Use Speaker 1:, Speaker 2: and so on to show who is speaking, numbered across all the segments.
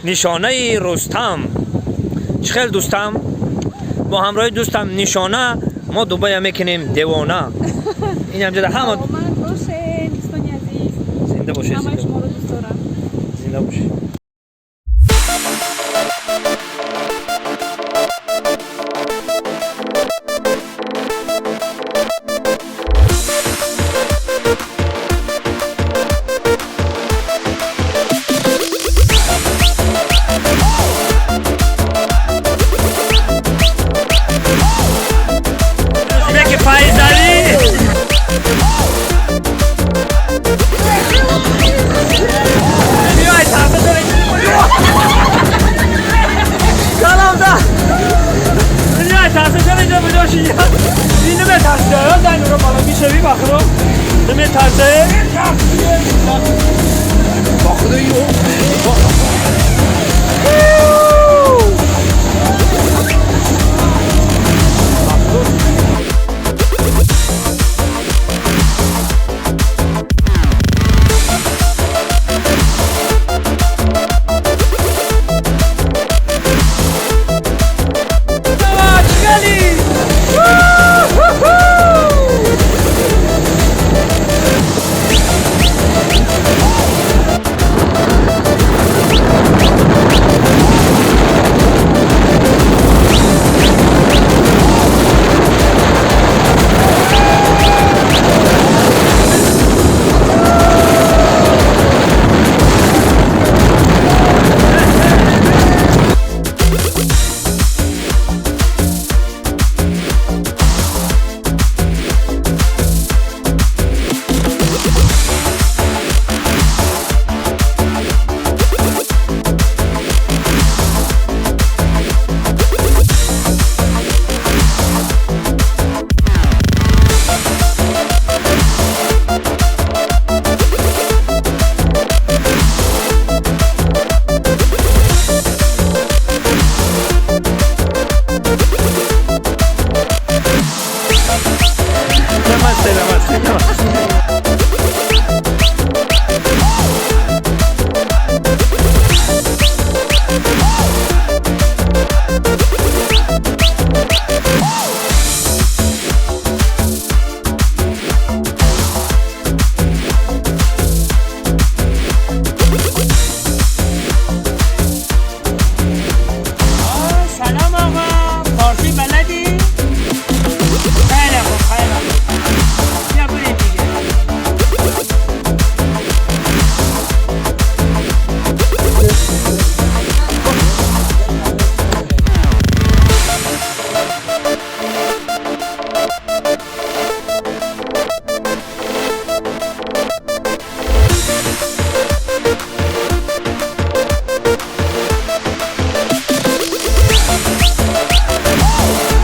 Speaker 1: نشانه رستم. چخیل دوستم، با همراه دوستم نشانه ما دوباره میکنیم دیوانه. این همجا در همه زنده باشه. زنده باشه.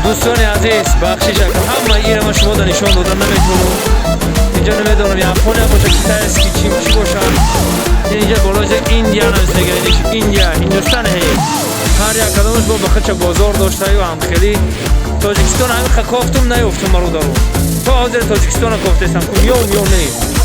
Speaker 1: دوستان عزیز، بخشش همه ایره ما شما در نشان دادن نمیتونم. اینجا نمیدونم یپونیا باشه که ترس کی چی باشه. اینجا بالاش ایندیا نمیشه، ایندیا هندوستان هی. هر یک کدومش با بخش بازار داشته و هم خیلی تاجیکستان هم کافتم نیفتم مرو دارم. تو حاضر تاجیکستان کافتستم کنم یا نه.